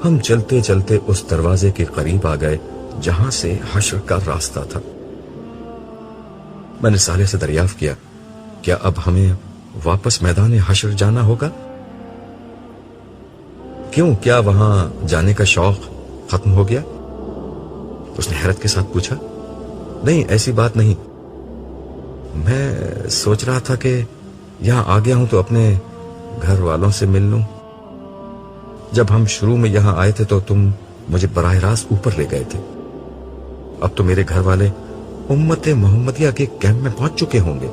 ہم چلتے چلتے اس دروازے کے قریب آ گئے جہاں سے حشر کا راستہ تھا۔ میں نے صالح سے دریافت کیا، کیا اب ہمیں واپس میدان حشر جانا ہوگا؟ کیوں، کیا وہاں جانے کا شوق ختم ہو گیا؟ اس نے حیرت کے ساتھ پوچھا۔ نہیں، ایسی بات نہیں، میں سوچ رہا تھا کہ یہاں آ گیا ہوں تو اپنے گھر والوں سے مل لوں۔ جب ہم شروع میں یہاں آئے تھے تو تم مجھے براہ راست اوپر لے گئے تھے، اب تو میرے گھر والے امت محمدیہ کے کیمپ میں پہنچ چکے ہوں گے۔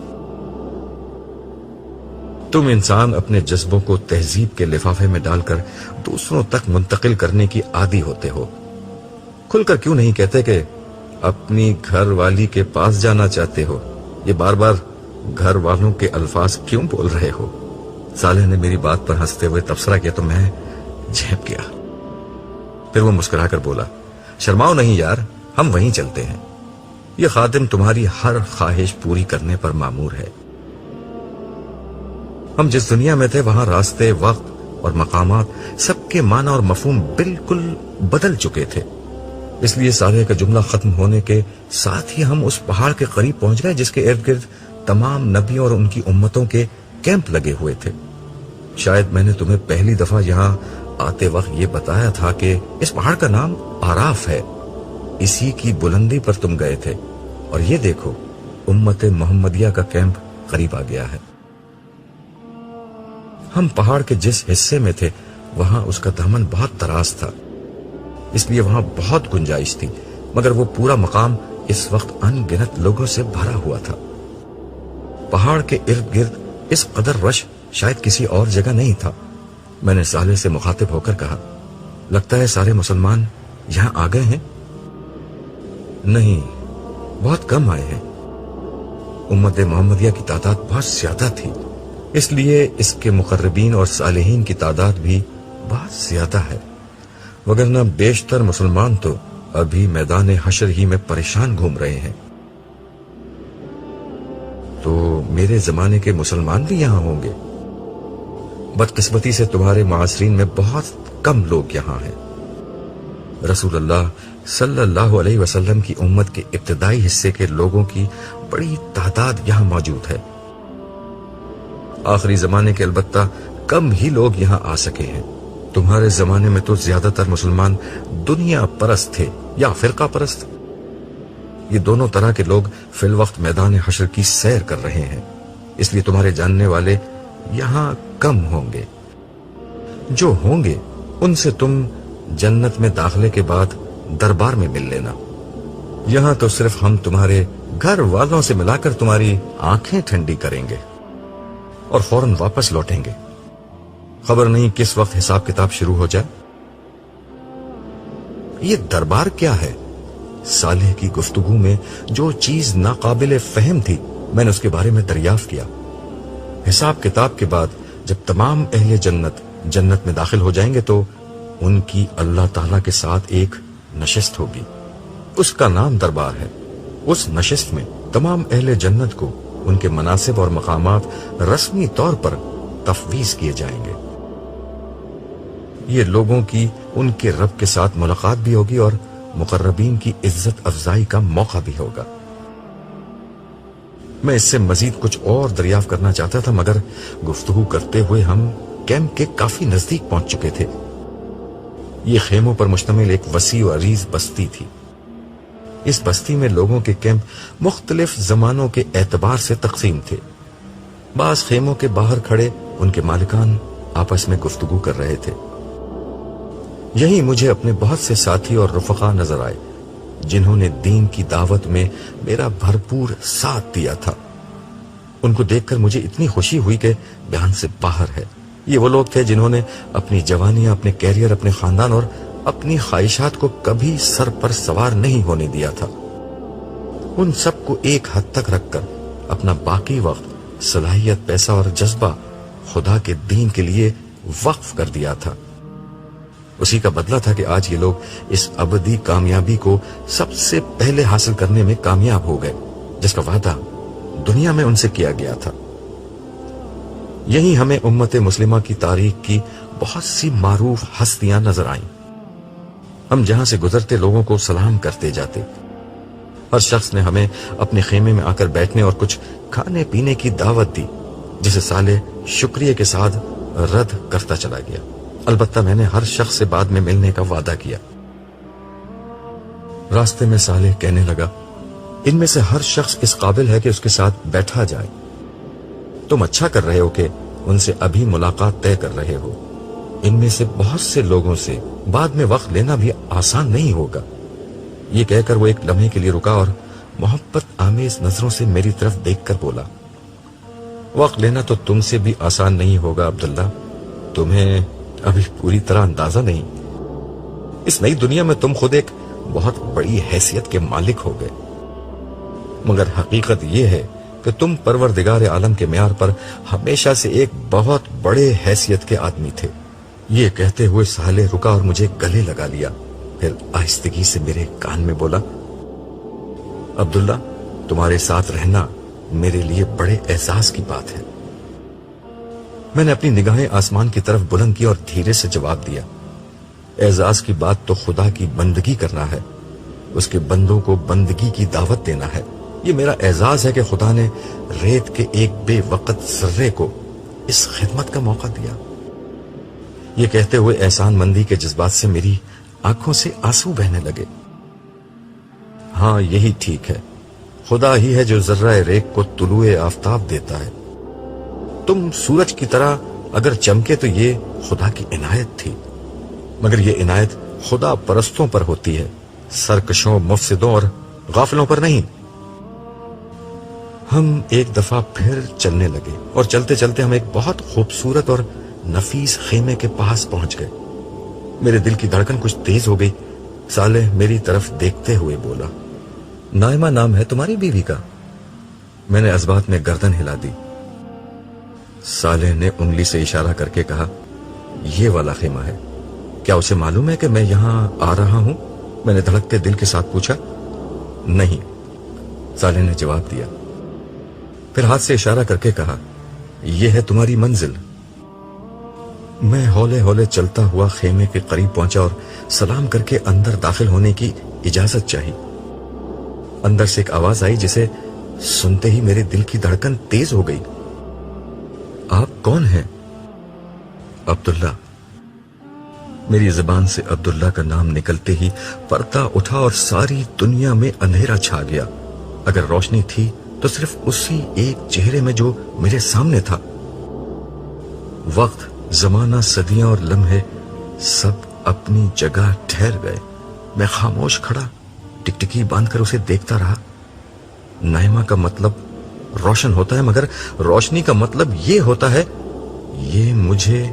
تم انسان اپنے جذبوں کو تہذیب کے لفافے میں ڈال کر دوسروں تک منتقل کرنے کی عادی ہوتے ہو۔ کھل کر کیوں نہیں کہتے کہ اپنی گھر والی کے پاس جانا چاہتے ہو؟ یہ بار بار گھر والوں کے الفاظ کیوں بول رہے ہو؟ صالح نے میری بات پر ہنستے ہوئے تبصرہ کیا تو میں جھپ گیا۔ پھر وہ مسکرا کر بولا، شرماؤ نہیں یار، ہم وہیں چلتے ہیں، یہ خادم تمہاری ہر خواہش پوری کرنے پر مامور ہے۔ ہم جس دنیا میں تھے وہاں راستے، وقت اور مقامات سب کے معنی اور مفہوم بالکل بدل چکے تھے۔ اس لیے صالح کا جملہ ختم ہونے کے ساتھ ہی ہم اس پہاڑ کے قریب پہنچ گئے جس کے ارد گرد تمام نبیوں اور ان کی امتوں کے کیمپ لگے ہوئے تھے۔ شاید میں نے تمہیں پہلی دفعہ یہاں آتے وقت یہ بتایا تھا کہ اس پہاڑ کا نام آراف ہے، اسی کی بلندی پر تم گئے تھے، اور یہ دیکھو امت محمدیہ کا کیمپ قریب آ گیا ہے۔ ہم پہاڑ کے جس حصے میں تھے وہاں اس کا دامن بہت دراز تھا، اس لیے وہاں بہت گنجائش تھی، مگر وہ پورا مقام اس وقت ان گنت لوگوں سے بھرا ہوا تھا۔ پہاڑ کے ارد گرد اس قدر رش شاید کسی اور جگہ نہیں تھا۔ میں نے صالح سے مخاطب ہو کر کہا، لگتا ہے سارے مسلمان یہاں آ گئے ہیں؟ نہیں، بہت کم آئے ہیں، امت محمدیہ کی تعداد بہت زیادہ تھی، اس لیے اس کے مقربین اور صالحین کی تعداد بھی بہت زیادہ ہے، وگرنہ بیشتر مسلمان تو ابھی میدان حشر ہی میں پریشان گھوم رہے ہیں۔ تو میرے زمانے کے مسلمان بھی یہاں ہوں گے؟ بدقسمتی سے تمہارے معاصرین میں بہت کم لوگ یہاں ہیں۔ رسول اللہ صلی اللہ علیہ وسلم کی امت کے ابتدائی حصے کے لوگوں کی بڑی تعداد یہاں موجود ہے، آخری زمانے کے البتہ کم ہی لوگ یہاں آ سکے ہیں۔ تمہارے زمانے میں تو زیادہ تر مسلمان دنیا پرست تھے یا فرقہ پرست، یہ دونوں طرح کے لوگ فی الوقت میدان حشر کی سیر کر رہے ہیں، اس لیے تمہارے جاننے والے یہاں کم ہوں گے۔ جو ہوں گے ان سے تم جنت میں داخلے کے بعد دربار میں مل لینا، یہاں تو صرف ہم تمہارے گھر والوں سے ملا کر تمہاری آنکھیں ٹھنڈی کریں گے اور فوراً واپس لوٹیں گے، خبر نہیں کس وقت حساب کتاب شروع ہو جائے۔ یہ دربار کیا ہے؟ صالح کی گفتگو میں جو چیز ناقابل فہم تھی میں نے اس کے بارے میں دریافت کیا۔ حساب کتاب کے بعد جب تمام اہل جنت جنت میں داخل ہو جائیں گے تو ان کی اللہ تعالیٰ کے ساتھ ایک نشست ہوگی، اس کا نام دربار ہے۔ اس نشست میں تمام اہل جنت کو ان کے مناصب اور مقامات رسمی طور پر تفویض کیے جائیں گے۔ یہ لوگوں کی ان کے رب کے ساتھ ملاقات بھی ہوگی اور مقربین کی عزت افزائی کا موقع بھی ہوگا۔ میں اس سے مزید کچھ اور دریافت کرنا چاہتا تھا مگر گفتگو کرتے ہوئے ہم کیمپ کے کافی نزدیک پہنچ چکے تھے۔ یہ خیموں پر مشتمل ایک وسیع و عریض بستی تھی۔ اس بستی میں لوگوں کے کیمپ مختلف زمانوں کے اعتبار سے تقسیم تھے۔ بعض خیموں کے باہر کھڑے ان کے مالکان آپس میں گفتگو کر رہے تھے۔ یہی مجھے اپنے بہت سے ساتھی اور رفقا نظر آئے جنہوں نے دین کی دعوت میں میرا بھرپور ساتھ دیا تھا۔ ان کو دیکھ کر مجھے اتنی خوشی ہوئی کہ بیان سے باہر ہے۔ یہ وہ لوگ تھے جنہوں نے اپنی جوانیاں، اپنے کیریئر، اپنے خاندان اور اپنی خواہشات کو کبھی سر پر سوار نہیں ہونے دیا تھا۔ ان سب کو ایک حد تک رکھ کر اپنا باقی وقت، صلاحیت، پیسہ اور جذبہ خدا کے دین کے لیے وقف کر دیا تھا۔ اسی کا بدلہ تھا کہ آج یہ لوگ اس ابدی کامیابی کو سب سے پہلے حاصل کرنے میں کامیاب ہو گئے جس کا وعدہ دنیا میں ان سے کیا گیا تھا۔ یہی ہمیں امت مسلمہ کی تاریخ کی بہت سی معروف ہستیاں نظر آئیں ہم جہاں سے گزرتے لوگوں کو سلام کرتے جاتے. ہر شخص نے ہمیں اپنے خیمے میں آ کر بیٹھنے اور کچھ کھانے پینے کی دعوت دی، جسے صالح شکریہ کے ساتھ رد کرتا چلا گیا. البتہ میں نے ہر شخص سے بعد میں ملنے کا وعدہ کیا. راستے میں صالح کہنے لگا، ان میں سے ہر شخص اس قابل ہے کہ اس کے ساتھ بیٹھا جائے. تم اچھا کر رہے ہو کہ ان سے ابھی ملاقات طے کر رہے ہو. ان میں سے بہت سے لوگوں سے بعد میں وقت لینا بھی آسان نہیں ہوگا. یہ کہہ کر وہ ایک لمحے کے لیے رکا اور محبت آمیز نظروں سے میری طرف دیکھ کر بولا، وقت لینا تو تم سے بھی آسان نہیں ہوگا عبداللہ. تمہیں ابھی پوری طرح اندازہ نہیں. اس نئی دنیا میں تم خود ایک بہت بڑی حیثیت کے مالک ہو گئے، مگر حقیقت یہ ہے کہ تم پروردگار عالم کے معیار پر ہمیشہ سے ایک بہت بڑے حیثیت کے آدمی تھے. یہ کہتے ہوئے صالح رکا اور مجھے گلے لگا لیا. پھر آہستگی سے میرے کان میں بولا، عبداللہ، تمہارے ساتھ رہنا میرے لیے بڑے اعزاز کی بات ہے. میں نے اپنی نگاہیں آسمان کی طرف بلند کی اور دھیرے سے جواب دیا، اعزاز کی بات تو خدا کی بندگی کرنا ہے، اس کے بندوں کو بندگی کی دعوت دینا ہے. یہ میرا اعزاز ہے کہ خدا نے ریت کے ایک بے وقت ذرے کو اس خدمت کا موقع دیا. یہ کہتے ہوئے احسان مندی کے جذبات سے میری آنکھوں سے آنسو بہنے لگے. ہاں، یہی ٹھیک ہے. خدا ہی ہے جو ذرہ ریت کو طلوع آفتاب دیتا ہے. تم سورج کی طرح اگر چمکے تو یہ خدا کی عنایت تھی، مگر یہ عنایت خدا پرستوں پر ہوتی ہے، سرکشوں، مفسدوں اور غافلوں پر نہیں. ہم ایک دفعہ پھر چلنے لگے اور چلتے چلتے ہم ایک بہت خوبصورت اور نفیس خیمے کے پاس پہنچ گئے. میرے دل کی دھڑکن کچھ تیز ہو گئی. صالح میری طرف دیکھتے ہوئے بولا، نائمہ نام ہے تمہاری بیوی کا؟ میں نے ازبات میں گردن ہلا دی. صالح نے انگلی سے اشارہ کر کے کہا، یہ والا خیمہ ہے. کیا اسے معلوم ہے کہ میں یہاں آ رہا ہوں؟ میں نے دھڑکتے دل کے ساتھ پوچھا. نہیں، صالح نے جواب دیا. پھر ہاتھ سے اشارہ کر کے کہا، یہ ہے تمہاری منزل. میں ہولے ہولے چلتا ہوا خیمے کے قریب پہنچا اور سلام کر کے اندر داخل ہونے کی اجازت چاہی. اندر سے ایک آواز آئی جسے سنتے ہی میرے دل کی دھڑکن تیز ہو گئی. آپ کون ہیں؟ عبداللہ. میری زبان سے عبداللہ کا نام نکلتے ہی پردہ اٹھا اور ساری دنیا میں اندھیرا چھا گیا. اگر روشنی تھی تو صرف اسی ایک چہرے میں جو میرے سامنے تھا. وقت، زمانہ، صدیاں اور لمحے سب اپنی جگہ ٹھہر گئے. میں خاموش کھڑا ٹکٹکی باندھ کر اسے دیکھتا رہا. نائمہ کا مطلب روشن ہوتا ہے، مگر روشنی کا مطلب یہ ہوتا ہے، یہ مجھے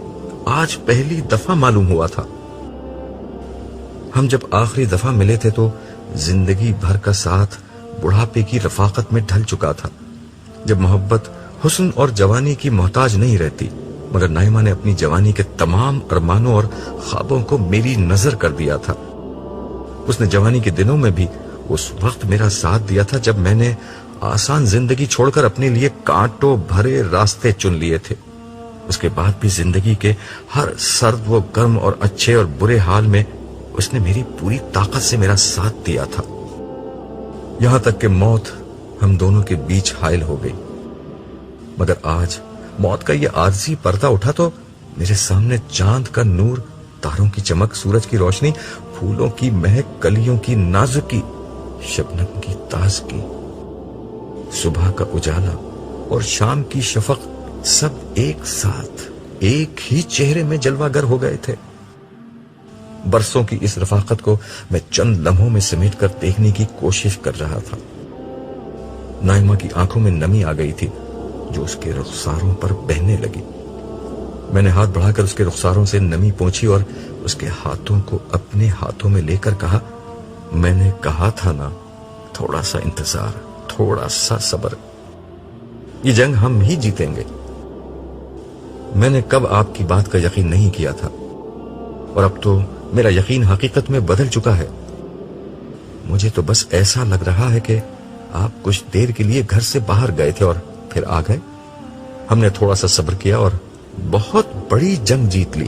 آج پہلی دفعہ معلوم ہوا تھا. ہم جب آخری دفعہ ملے تھے تو زندگی بھر کا ساتھ بڑھاپے کی رفاقت میں ڈھل چکا تھا، جب محبت حسن اور جوانی کی محتاج نہیں رہتی. مگر نائمہ نے اپنی جوانی کے تمام ارمانوں اور خوابوں کو میری نظر کر دیا تھا. اس نے جوانی کے دنوں میں بھی اس وقت میرا ساتھ دیا تھا جب میں نے آسان زندگی چھوڑ کر اپنے لیے کانٹوں بھرے راستے چن لیے تھے. اس کے بعد بھی زندگی کے ہر سرد و گرم اور اچھے اور برے حال میں اس نے میری پوری طاقت سے میرا ساتھ دیا تھا، یہاں تک کہ موت ہم دونوں کے بیچ حائل ہو گئی. مگر آج موت کا یہ عارضی پردہ اٹھا تو میرے سامنے چاند کا نور، تاروں کی چمک، سورج کی روشنی، پھولوں کی مہک، کلیوں کی نازکی، شبنم کی تازگی، صبح کا اجالا اور شام کی شفق سب ایک ساتھ ایک ہی چہرے میں جلوہ گر ہو گئے تھے. برسوں کی اس رفاقت کو میں چند لمحوں میں سمیٹ کر دیکھنے کی کوشش کر رہا تھا. نائمہ کی آنکھوں میں نمی آ گئی تھی جو اس کے رخساروں پر بہنے لگی. میں نے ہاتھ بڑھا کر اس کے رخساروں سے نمی پونچھی اور اس کے ہاتھوں کو اپنے ہاتھوں میں لے کر کہا، میں نے کہا تھا نا، تھوڑا سا انتظار، تھوڑا سا صبر، یہ جنگ ہم ہی جیتیں گے. میں نے کب آپ کی بات کا یقین نہیں کیا تھا، اور اب تو میرا یقین حقیقت میں بدل چکا ہے. مجھے تو بس ایسا لگ رہا ہے کہ آپ کچھ دیر کے لیے گھر سے باہر گئے تھے اور پھر آ گئے. ہم نے تھوڑا سا صبر کیا اور بہت بڑی جنگ جیت لی.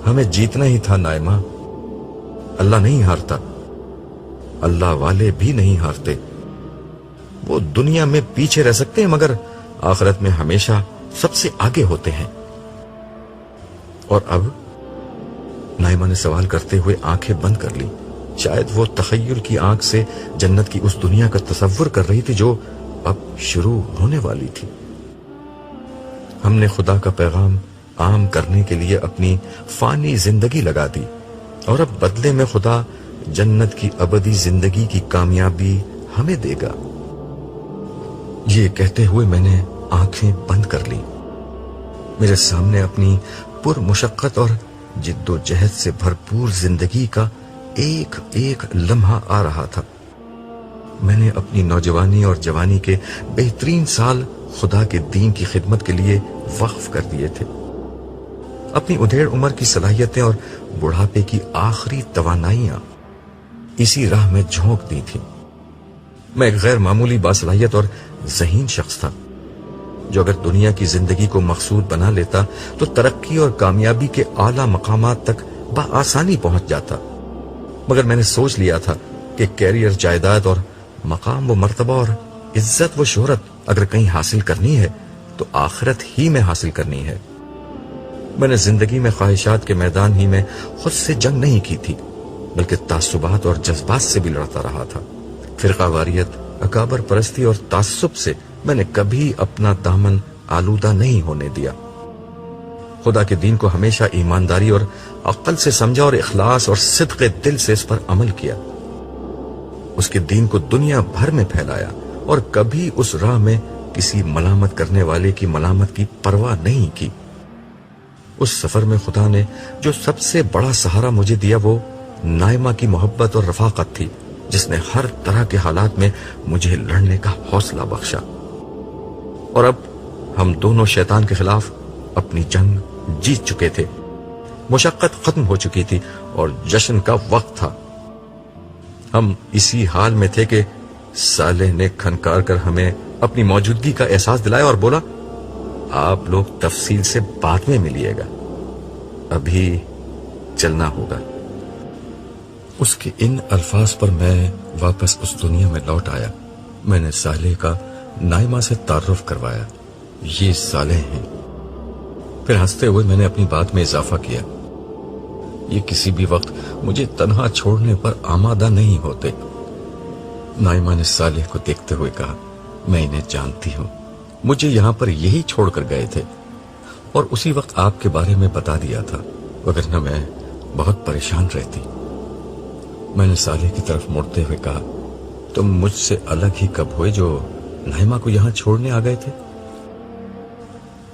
ہمیں جیتنا ہی تھا نائمہ، اللہ نہیں ہارتا، اللہ والے بھی نہیں ہارتے۔ وہ دنیا میں پیچھے رہ سکتے ہیں مگر آخرت میں ہمیشہ سب سے آگے ہوتے ہیں۔ اور اب؟ نائمہ نے سوال کرتے ہوئے آنکھیں بند کر لی۔ شاید وہ تخیل کی آنکھ سے جنت کی اس دنیا کا تصور کر رہی تھی جو اب شروع ہونے والی تھی۔ ہم نے خدا کا پیغام عام کرنے کے لیے اپنی فانی زندگی لگا دی اور اب بدلے میں خدا جنت کی ابدی زندگی کی کامیابی ہمیں دے گا۔ یہ کہتے ہوئے میں نے آنکھیں بند کر لی۔ میرے سامنے اپنی پر مشقت اور جد و جہد سے بھرپور زندگی کا ایک ایک لمحہ آ رہا تھا۔ میں نے اپنی نوجوانی اور جوانی کے بہترین سال خدا کے دین کی خدمت کے لیے وقف کر دیے تھے۔ اپنی ادھیڑ عمر کی صلاحیتیں اور بڑھاپے کی آخری توانائیاں اسی راہ میں جھونک دی تھی۔ میں ایک غیر معمولی باصلاحیت اور ذہین شخص تھا جو اگر دنیا کی زندگی کو مقصود بنا لیتا تو ترقی اور کامیابی کے اعلیٰ مقامات تک بآسانی پہنچ جاتا، مگر میں نے سوچ لیا تھا کہ کیریئر، جائیداد اور مقام و مرتبہ اور عزت و شہرت اگر کہیں حاصل کرنی ہے تو آخرت ہی میں حاصل کرنی ہے۔ میں نے زندگی میں خواہشات کے میدان ہی میں خود سے جنگ نہیں کی تھی بلکہ تعصبات اور جذبات سے بھی لڑتا رہا تھا۔ فرقہ واریت، اکابر پرستی اور تعصب سے میں نے کبھی اپنا دامن آلودہ نہیں ہونے دیا۔ خدا کے دین کو ہمیشہ ایمانداری اور عقل سے سمجھا اور اخلاص اور صدق دل سے اس پر عمل کیا۔ اس کے دین کو دنیا بھر میں پھیلایا اور کبھی اس راہ میں کسی ملامت کرنے والے کی ملامت کی پرواہ نہیں کی۔ اس سفر میں خدا نے جو سب سے بڑا سہارا مجھے دیا وہ نائمہ کی محبت اور رفاقت تھی، جس نے ہر طرح کے حالات میں مجھے لڑنے کا حوصلہ بخشا۔ اور اب ہم دونوں شیطان کے خلاف اپنی جنگ جیت چکے تھے۔ مشقت ختم ہو چکی تھی اور جشن کا وقت تھا۔ ہم اسی حال میں تھے کہ صالح نے کھنکار کر ہمیں اپنی موجودگی کا احساس دلایا اور بولا، آپ لوگ تفصیل سے بعد میں ملیے گا، ابھی چلنا ہوگا۔ اس کے ان الفاظ پر میں واپس اس دنیا میں لوٹ آیا۔ میں نے صالح کا نائمہ سے تعارف کروایا، یہ صالح ہیں۔ پھر ہنستے ہوئے میں نے اپنی بات میں اضافہ کیا، یہ کسی بھی وقت مجھے تنہا چھوڑنے پر آمادہ نہیں ہوتے۔ نائمہ نے صالح کو دیکھتے ہوئے کہا، میں انہیں جانتی ہوں، مجھے یہاں پر یہی چھوڑ کر گئے تھے اور اسی وقت آپ کے بارے میں بتا دیا تھا، وگرنہ میں بہت پریشان رہتی۔ میں نے صالح کی طرف مڑتے ہوئے کہا، تم مجھ سے الگ ہی کب ہوئے جو نائمہ کو یہاں چھوڑنے آ گئے تھے؟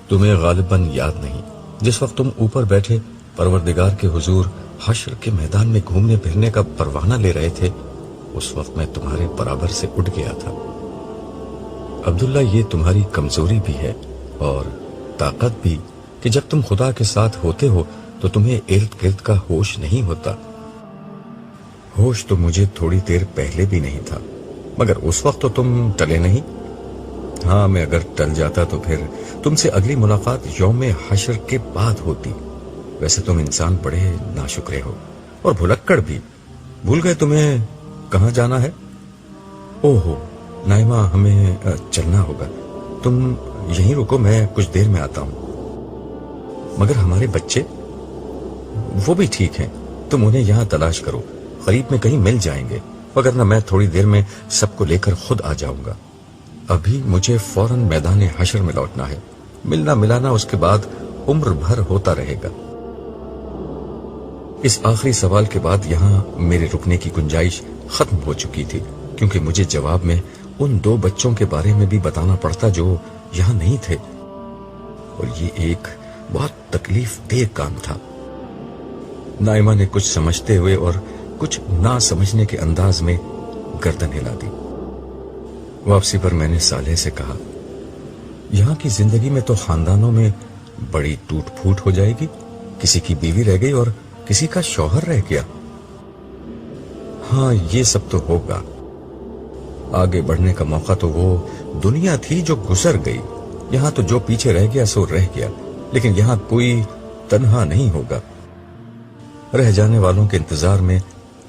تمہیں غالباً یاد نہیں، جس وقت تم اوپر بیٹھے پروردگار کے حضور حشر کے میدان میں گھومنے پھرنے کا پروانہ لے رہے تھے، اس وقت میں تمہارے برابر سے اٹھ گیا تھا۔ عبداللہ، یہ تمہاری کمزوری بھی ہے اور طاقت بھی کہ جب تم خدا کے ساتھ ہوتے ہو تو تمہیں ارد گرد کا ہوش نہیں ہوتا۔ ہوش تو مجھے تھوڑی دیر پہلے بھی نہیں تھا، مگر اس وقت تو تم ٹلے نہیں۔ ہاں، میں اگر ٹل جاتا تو پھر تم سے اگلی ملاقات یوم حشر کے بعد ہوتی۔ ویسے تم انسان بڑے ناشکرے ہو اور بھلکڑ بھی۔ بھول گئے تمہیں کہاں جانا ہے؟ اوہو نائمہ، ہمیں چلنا ہوگا، تم یہیں رکو، میں کچھ دیر میں آتا ہوں۔ مگر ہمارے بچے؟ وہ بھی ٹھیک ہیں، تم انہیں یہاں تلاش کرو، قریب میں کہیں مل جائیں گے، وگرنہ میں تھوڑی دیر میں سب کو لے کر خود آ جاؤں گا۔ ابھی مجھے فوراً میدان حشر میں لوٹنا ہے، ملنا ملانا اس کے بعد عمر بھر ہوتا رہے گا۔ اس آخری سوال کے بعد یہاں میرے رکنے کی گنجائش ختم ہو چکی تھی، کیونکہ مجھے جواب میں ان 2 بچوں کے بارے میں بھی بتانا پڑتا جو یہاں نہیں تھے، اور یہ ایک بہت تکلیف دہ کام تھا۔ نائمہ نے کچھ سمجھتے ہوئے اور کچھ نہ سمجھنے کے انداز میں گردن ہلا دی۔ واپسی پر میں نے صالح سے کہا، یہاں کی زندگی میں تو خاندانوں میں بڑی ٹوٹ پھوٹ ہو جائے گی، کسی کی بیوی رہ گئی اور کسی کا شوہر رہ گیا۔ ہاں، یہ سب تو ہوگا، آگے بڑھنے کا موقع تو وہ دنیا تھی جو گزر گئی، یہاں تو جو پیچھے رہ گیا سو رہ گیا، لیکن یہاں کوئی تنہا نہیں ہوگا۔ رہ جانے والوں کے انتظار میں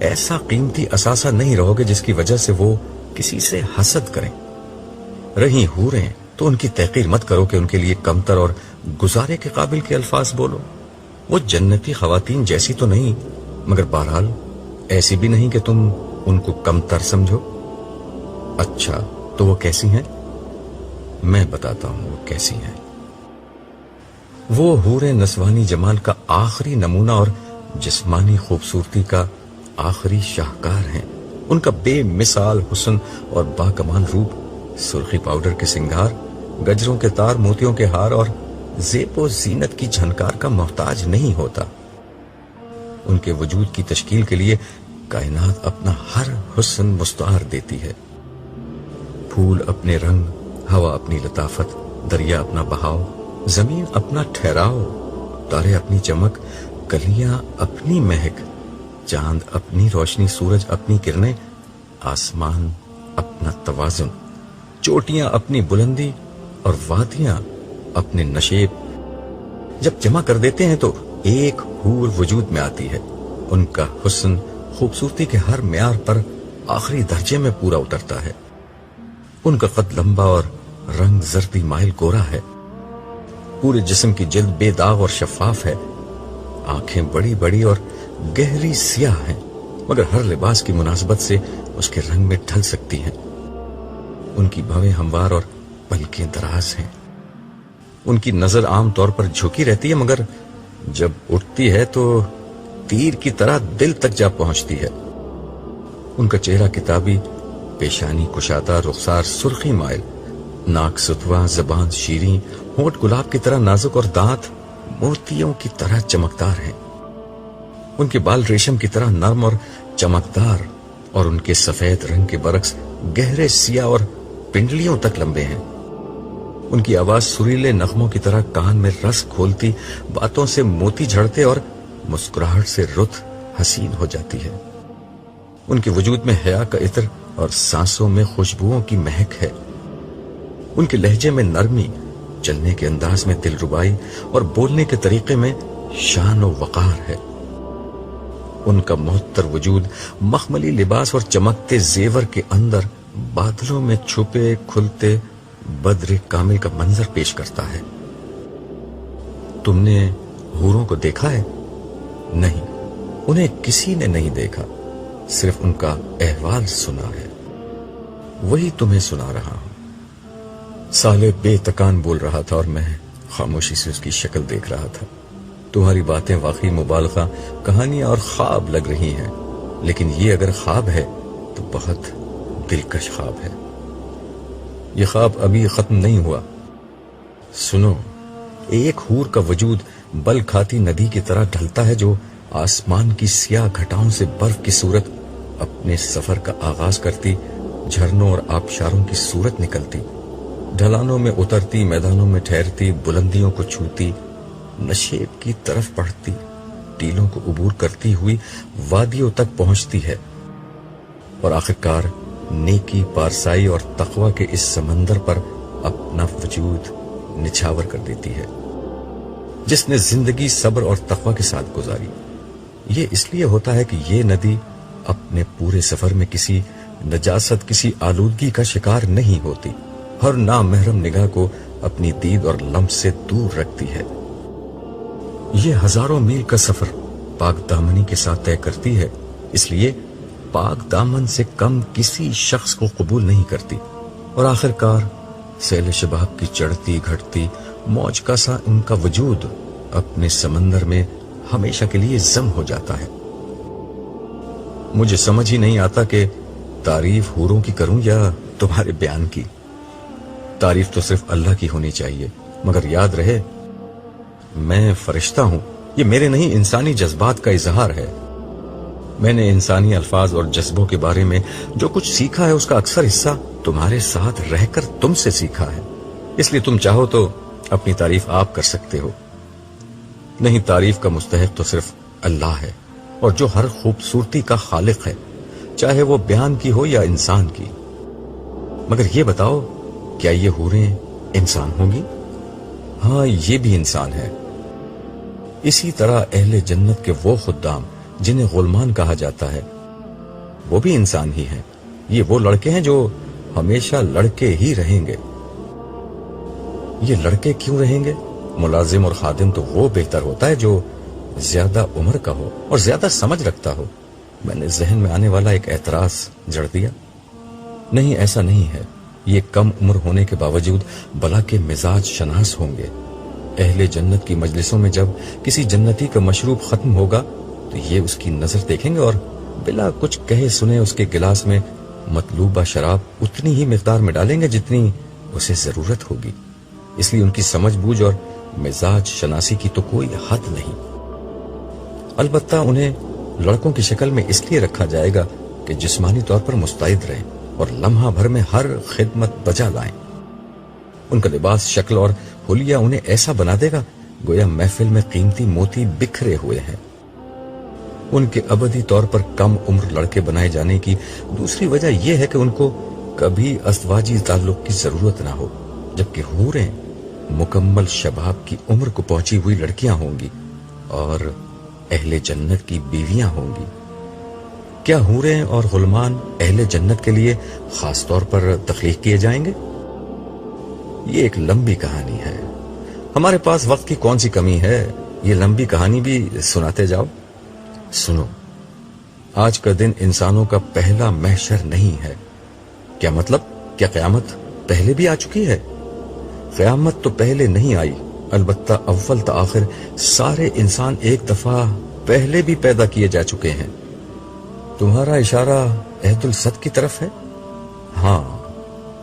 ایسا قیمتی اثاثہ نہیں رہو گے جس کی وجہ سے وہ کسی سے حسد کریں۔ رہی حوریں تو ان کی تحقیر مت کرو کہ ان کے لیے کمتر اور گزارے کے قابل کے الفاظ بولو۔ وہ جنتی خواتین جیسی تو نہیں، مگر بہرحال ایسی بھی نہیں کہ تم ان کو کمتر سمجھو۔ اچھا تو وہ کیسی ہیں؟ میں بتاتا ہوں وہ کیسی ہیں۔ وہ حوریں نسوانی جمال کا آخری نمونہ اور جسمانی خوبصورتی کا آخری شاہکار ہیں۔ ان کا بے مثال حسن اور باکمال روپ سرخی پاؤڈر کے سنگھار، گجروں کے تار، موتیوں کے ہار اور زیب و زینت کی جھنکار کا محتاج نہیں ہوتا۔ ان کے وجود کی تشکیل کے لیے کائنات اپنا ہر حسن مستعار دیتی ہے۔ پھول اپنے رنگ، ہوا اپنی لطافت، دریا اپنا بہاؤ، زمین اپنا ٹھہراؤ، تارے اپنی چمک، کلیاں اپنی مہک، چاند اپنی روشنی، سورج اپنی کرنیں، آسمان اپنا توازن، چوٹیاں اپنی بلندی اور وادیاں اپنے نشیب جب جمع کر دیتے ہیں تو ایک حور وجود میں آتی ہے۔ ان کا حسن خوبصورتی کے ہر معیار پر آخری درجے میں پورا اترتا ہے۔ ان کا قد لمبا اور رنگ زردی مائل گورا ہے، پورے جسم کی جلد بے داغ اور شفاف ہے، آنکھیں بڑی بڑی اور گہری سیاہ ہیں، مگر ہر لباس کی مناسبت سے اس کے رنگ میں ڈھل سکتی ہیں۔ ان کی بھویں ہموار اور پلکیں دراز ہیں۔ ان کی نظر عام طور پر جھکی رہتی ہے، مگر جب اٹھتی ہے تو تیر کی طرح دل تک جا پہنچتی ہے۔ ان کا چہرہ کتابی، پیشانی کشادہ، رخسار سرخی مائل، ناک ستوا، زبان شیریں، ہونٹ گلاب کی طرح نازک اور دانت موتیوں کی طرح چمکدار ہیں۔ ان کے بال ریشم کی طرح نرم اور چمکدار اور ان کے سفید رنگ کے برعکس گہرے سیاہ اور پنڈلیوں تک لمبے ہیں۔ ان کی آواز سریلے نغموں کی طرح کان میں رس کھولتی، باتوں سے موتی جھڑتے اور مسکراہٹ سے رت حسین ہو جاتی ہے۔ ان کے وجود میں حیا کا عطر اور سانسوں میں خوشبوؤں کی مہک ہے۔ ان کے لہجے میں نرمی، چلنے کے انداز میں دلربائی اور بولنے کے طریقے میں شان و وقار ہے۔ ان کا معطر وجود مخملی لباس اور چمکتے زیور کے اندر بادلوں میں چھپے کھلتے بدر کامل کا منظر پیش کرتا ہے۔ تم نے حوروں کو دیکھا ہے؟ نہیں، انہیں کسی نے نہیں دیکھا، صرف ان کا احوال سنا ہے، وہی تمہیں سنا رہا ہوں۔ سالے بے تکان بول رہا تھا اور میں خاموشی سے اس کی شکل دیکھ رہا تھا۔ تمہاری باتیں واقعی مبالغہ، کہانیاں اور خواب لگ رہی ہیں، لیکن یہ اگر خواب ہے تو بہت دلکش خواب ہے۔ یہ خواب ابھی ختم نہیں ہوا۔ سنو، ایک حور کا وجود بل کھاتی ندی کی طرح ڈھلتا ہے جو آسمان کی سیاہ گھٹاؤں سے برف کی صورت اپنے سفر کا آغاز کرتی، جھرنوں اور آبشاروں کی صورت نکلتی، ڈھلانوں میں اترتی، میدانوں میں ٹھہرتی، بلندیوں کو چھوتی، نشیب کی طرف بڑھتی، ٹیلوں کو عبور کرتی ہوئی وادیوں تک پہنچتی ہے اور آخرکار نیکی، پارسائی اور تقوی کے اس سمندر پر اپنا وجود نچھاور کر دیتی ہے۔ جس نے زندگی صبر اور تقوی کے ساتھ گزاری، یہ اس لیے ہوتا ہے کہ یہ ندی اپنے پورے سفر میں کسی نجاست، کسی آلودگی کا شکار نہیں ہوتی، ہر نامحرم نگاہ کو اپنی دید اور لمس سے دور رکھتی ہے۔ یہ ہزاروں میل کا سفر پاک دامنی کے ساتھ طے کرتی ہے، اس لیے پاک دامن سے کم کسی شخص کو قبول نہیں کرتی، اور آخرکار سیل شباب کی چڑھتی گھٹتی موج کا سا ان کا وجود اپنے سمندر میں ہمیشہ کے لیے ضم ہو جاتا ہے۔ مجھے سمجھ ہی نہیں آتا کہ تعریف حوروں کی کروں یا تمہارے بیان کی۔ تعریف تو صرف اللہ کی ہونی چاہیے، مگر یاد رہے میں فرشتہ ہوں، یہ میرے نہیں انسانی جذبات کا اظہار ہے۔ میں نے انسانی الفاظ اور جذبوں کے بارے میں جو کچھ سیکھا ہے اس کا اکثر حصہ تمہارے ساتھ رہ کر تم سے سیکھا ہے، اس لیے تم چاہو تو اپنی تعریف آپ کر سکتے ہو۔ نہیں، تعریف کا مستحق تو صرف اللہ ہے، اور جو ہر خوبصورتی کا خالق ہے، چاہے وہ بیان کی ہو یا انسان کی۔ مگر یہ بتاؤ، کیا یہ حوریں انسان ہوں گی؟ ہاں، یہ بھی انسان ہے۔ اسی طرح اہل جنت کے وہ خدام جنہیں غلمان کہا جاتا ہے، وہ بھی انسان ہی ہیں. یہ وہ لڑکے ہیں جو ہمیشہ لڑکے ہی رہیں گے. یہ لڑکے کیوں رہیں گے؟ ملازم اور خادم تو وہ بہتر ہوتا ہے جو زیادہ عمر کا ہو اور زیادہ سمجھ رکھتا ہو. میں نے ذہن میں آنے والا ایک اعتراض جڑ دیا. نہیں، ایسا نہیں ہے. یہ کم عمر ہونے کے باوجود بلا کے مزاج شناس ہوں گے. اہل جنت کی مجلسوں میں جب کسی جنتی کا مشروب ختم ہوگا تو یہ اس کی نظر دیکھیں گے اور بلا کچھ کہے سنے اس کے گلاس میں مطلوبہ شراب اتنی ہی مقدار میں ڈالیں گے جتنی اسے ضرورت ہوگی. اس لیے ان کی سمجھ بوجھ اور مزاج شناسی کی تو کوئی حد نہیں. البتہ انہیں لڑکوں کی شکل میں اس لیے رکھا جائے گا کہ جسمانی طور پر مستعد رہیں اور لمحہ بھر میں ہر خدمت بجا لائیں. ان کا لباس، شکل اور حلیہ انہیں ایسا بنا دے گا گویا محفل میں قیمتی موتی بکھرے ہوئے ہیں. ان کے ابدی طور پر کم عمر لڑکے بنائے جانے کی دوسری وجہ یہ ہے کہ ان کو کبھی ازدواجی تعلق کی ضرورت نہ ہو، جبکہ حوریں مکمل شباب کی عمر کو پہنچی ہوئی لڑکیاں ہوں گی اور اہل جنت کی بیویاں ہوں گی. کیا حوریں اور غلمان اہل جنت کے لیے خاص طور پر تخلیق کیے جائیں گے؟ یہ ایک لمبی کہانی ہے. ہمارے پاس وقت کی کون سی کمی ہے؟ یہ لمبی کہانی بھی سناتے جاؤ. سنو، آج کا دن انسانوں کا پہلا محشر نہیں ہے. کیا مطلب؟ کیا قیامت پہلے بھی آ چکی ہے؟ قیامت تو پہلے نہیں آئی، البتہ اول تا آخر سارے انسان ایک دفعہ پہلے بھی پیدا کیے جا چکے ہیں. تمہارا اشارہ عہد الصد کی طرف ہے؟ ہاں،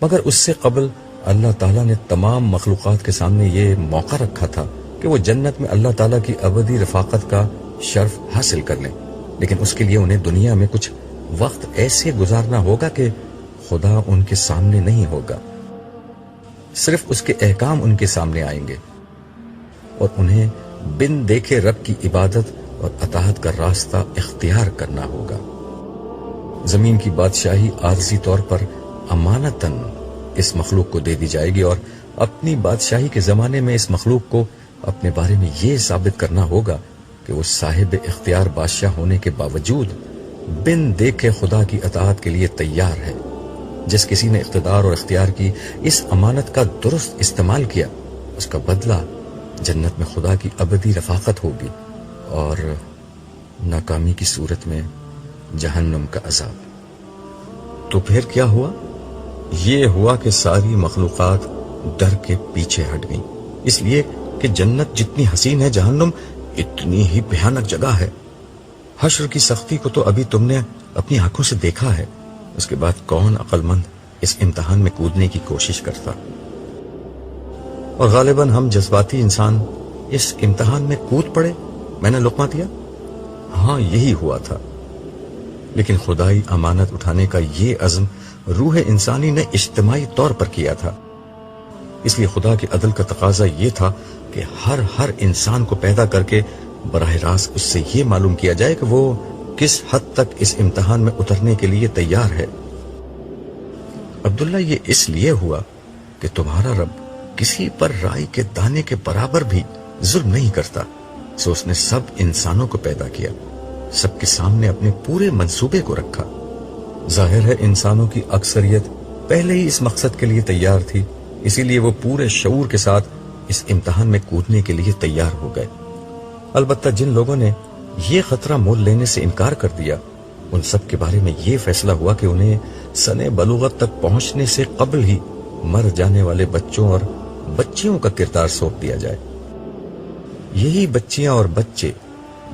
مگر اس سے قبل اللہ تعالیٰ نے تمام مخلوقات کے سامنے یہ موقع رکھا تھا کہ وہ جنت میں اللہ تعالیٰ کی ابدی رفاقت کا شرف حاصل کر لیں. لیکن اس کے لیے انہیں دنیا میں کچھ وقت ایسے گزارنا ہوگا کہ خدا ان کے سامنے نہیں ہوگا، صرف اس کے احکام ان کے سامنے آئیں گے اور انہیں بن دیکھے رب کی عبادت اور اطاعت کا راستہ اختیار کرنا ہوگا. زمین کی بادشاہی عارضی طور پر امانتاً اس مخلوق کو دے دی جائے گی اور اپنی بادشاہی کے زمانے میں اس مخلوق کو اپنے بارے میں یہ ثابت کرنا ہوگا کہ وہ صاحب اختیار بادشاہ ہونے کے باوجود بن دیکھے خدا کی اطاعت کے لیے تیار ہے. جس کسی نے اقتدار اور اختیار کی اس امانت کا درست استعمال کیا، اس کا بدلہ جنت میں خدا کی ابدی رفاقت ہوگی اور ناکامی کی صورت میں جہنم کا عذاب. تو پھر کیا ہوا؟ یہ ہوا کہ ساری مخلوقات ڈر کے پیچھے ہٹ گئیں، اس لیے کہ جنت جتنی حسین ہے، جہنم اتنی ہی بھیانک جگہ ہے. حشر کی سختی کو تو ابھی تم نے اپنی آنکھوں سے دیکھا ہے. اس کے بعد کون عقل مند اس امتحان میں کودنے کی کوشش کرتا؟ اور غالباً ہم جذباتی انسان اس امتحان میں کود پڑے. میں نے لقمہ دیا، ہاں یہی ہوا تھا. لیکن خدائی امانت اٹھانے کا یہ عزم روح انسانی نے اجتماعی طور پر کیا تھا. اس لیے خدا کے عدل کا تقاضا یہ تھا کہ ہر انسان کو پیدا کر کے براہ راست اس سے یہ معلوم کیا جائے کہ وہ کس حد تک اس امتحان میں اترنے کے لیے تیار ہے. عبداللہ، یہ اس لیے ہوا کہ تمہارا رب کسی پر رائی کے دانے کے برابر بھی ظلم نہیں کرتا. سو اس نے سب انسانوں کو پیدا کیا، سب کے سامنے اپنے پورے منصوبے کو رکھا. ظاہر ہے انسانوں کی اکثریت پہلے ہی اس مقصد کے لیے تیار تھی، اسی لیے وہ پورے شعور کے ساتھ اس امتحان میں کودنے کے لیے تیار ہو گئے. البتہ جن لوگوں نے یہ خطرہ مول لینے سے انکار کر دیا، ان سب کے بارے میں یہ فیصلہ ہوا کہ انہیں سن بلوغت تک پہنچنے سے قبل ہی مر جانے والے بچوں اور بچیوں کا کردار سونپ دیا جائے. یہی بچیاں اور بچے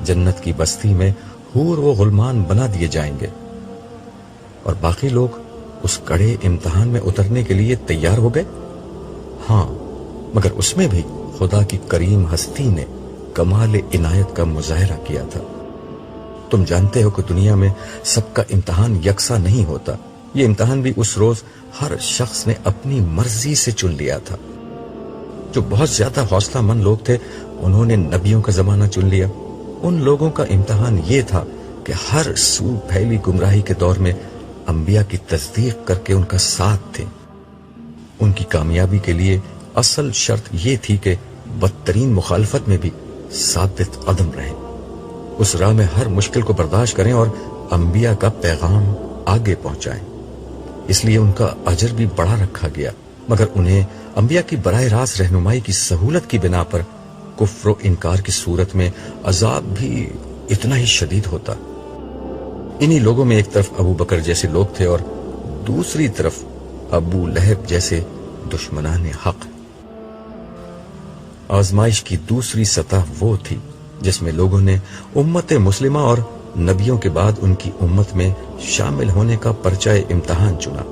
جنت کی بستی میں حور و غلمان بنا دیے جائیں گے اور باقی لوگ اس کڑے امتحان میں اترنے کے لیے تیار ہو گئے. ہاں، مگر اس میں بھی خدا کی کریم ہستی نے کمال عنایت کا مظاہرہ کیا تھا. تم جانتے ہو کہ دنیا میں سب کا امتحان یکساں نہیں ہوتا. یہ امتحان بھی اس روز ہر شخص نے اپنی مرضی سے چن لیا تھا. جو بہت زیادہ حوصلہ مند لوگ تھے انہوں نے نبیوں کا زمانہ چن لیا. ان لوگوں کا امتحان یہ تھا کہ ہر سو پھیلی گمراہی کے دور میں انبیاء کی تصدیق کر کے ان کا ساتھ تھے. ان کی کامیابی کے لیے اصل شرط یہ تھی کہ بدترین مخالفت میں بھی ثابت قدم رہیں، اس راہ میں ہر مشکل کو برداشت کریں اور انبیاء کا پیغام آگے پہنچائیں، اس لیے ان کا اجر بھی بڑا رکھا گیا، مگر انہیں انبیاء کی براہ راست رہنمائی کی سہولت کی بنا پر کفر و انکار کی صورت میں عذاب بھی اتنا ہی شدید ہوتا۔ انہی لوگوں میں ایک طرف ابو بکر جیسے لوگ تھے اور دوسری طرف ابو لہب جیسے دشمنان حق۔ آزمائش کی دوسری سطح وہ تھی جس میں لوگوں نے امت مسلمہ اور نبیوں کے بعد ان کی امت میں شامل ہونے کا پرچہ امتحان چنا۔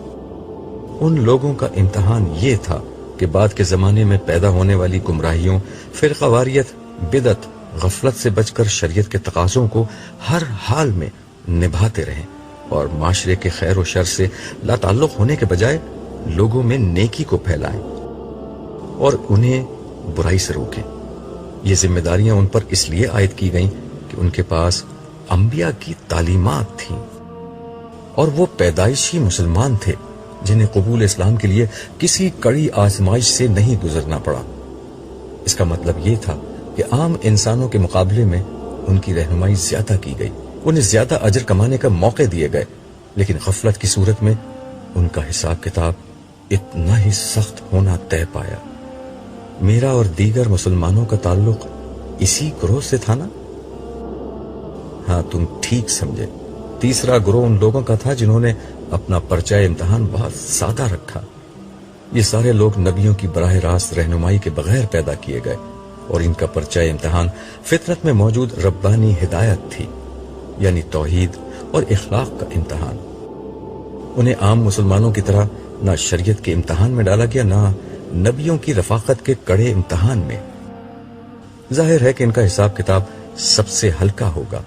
ان لوگوں کا امتحان یہ تھا کہ بعد کے زمانے میں پیدا ہونے والی گمراہیوں، فرقہ واریت، بدعت، غفلت سے بچ کر شریعت کے تقاضوں کو ہر حال میں نبھاتے رہیں اور معاشرے کے خیر و شر سے لا تعلق ہونے کے بجائے لوگوں میں نیکی کو پھیلائیں اور انہیں برائی سے روکیں۔ یہ ذمہ داریاں ان پر اس لیے عائد کی گئیں کہ ان کے پاس انبیاء کی تعلیمات تھیں اور وہ پیدائشی مسلمان تھے جنہیں قبول اسلام کے لیے کسی کڑی آزمائش سے نہیں گزرنا پڑا۔ اس کا مطلب یہ تھا کہ عام انسانوں کے مقابلے میں ان کی رہنمائی زیادہ کی گئی، انہیں زیادہ اجر کمانے کا موقع دیے گئے، لیکن غفلت کی صورت میں ان کا حساب کتاب اتنا ہی سخت ہونا طے پایا۔ میرا اور دیگر مسلمانوں کا تعلق اسی گروہ سے تھا نا؟ ہاں، تم ٹھیک سمجھے۔ تیسرا گروہ ان لوگوں کا تھا جنہوں نے اپنا پرچہ امتحان بہت سادہ رکھا۔ یہ سارے لوگ نبیوں کی براہ راست رہنمائی کے بغیر پیدا کیے گئے اور ان کا پرچہ امتحان فطرت میں موجود ربانی ہدایت تھی، یعنی توحید اور اخلاق کا امتحان۔ انہیں عام مسلمانوں کی طرح نہ شریعت کے امتحان میں ڈالا گیا، نہ نبیوں کی رفاقت کے کڑے امتحان میں۔ ظاہر ہے کہ ان کا حساب کتاب سب سے ہلکا ہوگا،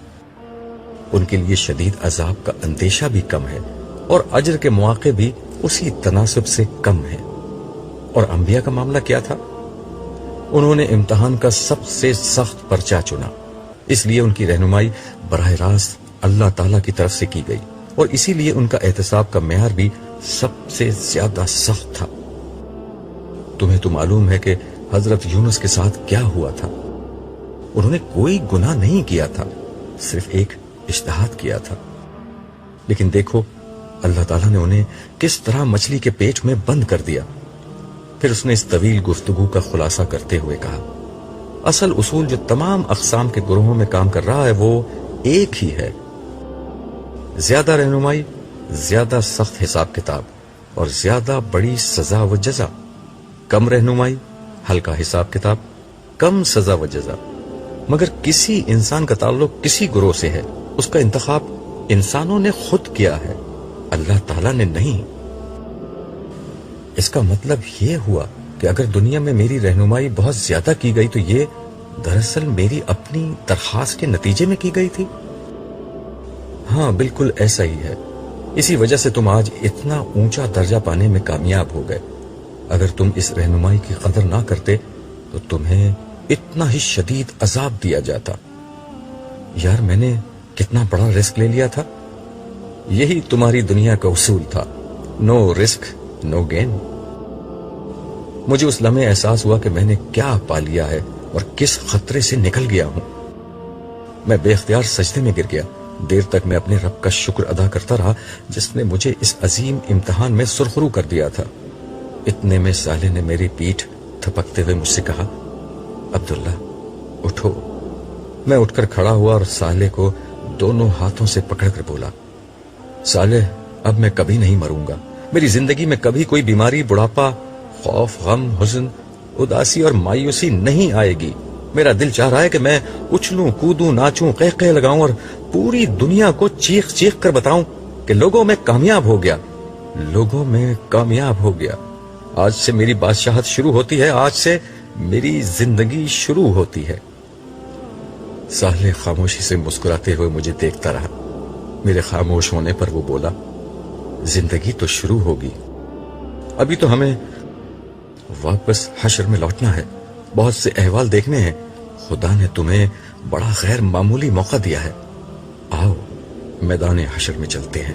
ان کے لیے شدید عذاب کا اندیشہ بھی کم ہے اور اجر کے مواقع بھی اسی تناسب سے کم ہے۔ اور انبیاء کا معاملہ کیا تھا؟ انہوں نے امتحان کا سب سے سخت پرچہ چنا، اس لیے ان کی رہنمائی براہ راست اللہ تعالی کی طرف سے کی گئی اور اسی لیے ان کا احتساب کا معیار بھی سب سے زیادہ سخت تھا۔ تمہیں تو معلوم ہے کہ حضرت یونس کے ساتھ کیا ہوا تھا۔ انہوں نے کوئی گناہ نہیں کیا تھا، صرف ایک اجتہاد کیا تھا، لیکن دیکھو اللہ تعالیٰ نے انہیں کس طرح مچھلی کے پیٹ میں بند کر دیا۔ پھر اس نے اس طویل گفتگو کا خلاصہ کرتے ہوئے کہا، اصل اصول جو تمام اقسام کے گروہوں میں کام کر رہا ہے وہ ایک ہی ہے، زیادہ رہنمائی، زیادہ سخت حساب کتاب اور زیادہ بڑی سزا و جزا، کم رہنمائی، ہلکا حساب کتاب، کم سزا و جزا۔ مگر کسی انسان کا تعلق کسی گروہ سے ہے، اس کا انتخاب انسانوں نے خود کیا ہے، اللہ تعالیٰ نے نہیں۔ اس کا مطلب یہ ہوا کہ اگر دنیا میں میری رہنمائی بہت زیادہ کی گئی تو یہ دراصل میری اپنی درخواست کے نتیجے میں کی گئی تھی۔ ہاں، بالکل ایسا ہی ہے۔ اسی وجہ سے تم آج اتنا اونچا درجہ پانے میں کامیاب ہو گئے۔ اگر تم اس رہنمائی کی قدر نہ کرتے تو تمہیں اتنا ہی شدید عذاب دیا جاتا۔ یار، میں نے کتنا بڑا رسک لے لیا تھا۔ یہی تمہاری دنیا کا اصول تھا، نو رسک نو گین۔ مجھے اس لمحے احساس ہوا کہ میں نے کیا پا لیا ہے اور کس خطرے سے نکل گیا ہوں۔ میں بے اختیار سجدے میں گر گیا۔ دیر تک میں اپنے رب کا شکر ادا کرتا رہا جس نے مجھے اس عظیم امتحان میں سرخرو کر دیا تھا۔ اتنے میں صالح نے میری پیٹھ تھپکتے ہوئے مجھ سے کہا، عبداللہ اٹھو۔ میں اٹھ کر کھڑا ہوا اور صالح کو دونوں ہاتھوں سے پکڑ کر بولا، صالح، اب میں کبھی نہیں مروں گا۔ میری زندگی میں کبھی کوئی بیماری، بڑھاپا، خوف، غم، حزن، اداسی اور مایوسی نہیں آئے گی۔ میرا دل چاہ رہا ہے کہ میں اچھلوں، کودوں، ناچوں، قہقہے لگاؤں اور پوری دنیا کو چیخ چیخ کر بتاؤں کہ لوگوں میں کامیاب ہو گیا، لوگوں میں کامیاب ہو گیا۔ آج سے میری بادشاہت شروع ہوتی ہے، آج سے میری زندگی شروع ہوتی ہے۔ صالح خاموشی سے مسکراتے ہوئے مجھے دیکھتا رہا۔ میرے خاموش ہونے پر وہ بولا، زندگی تو شروع ہوگی، ابھی تو ہمیں واپس حشر میں لوٹنا ہے، بہت سے احوال دیکھنے ہیں۔ خدا نے تمہیں بڑا غیر معمولی موقع دیا ہے، آؤ میدان حشر میں چلتے ہیں۔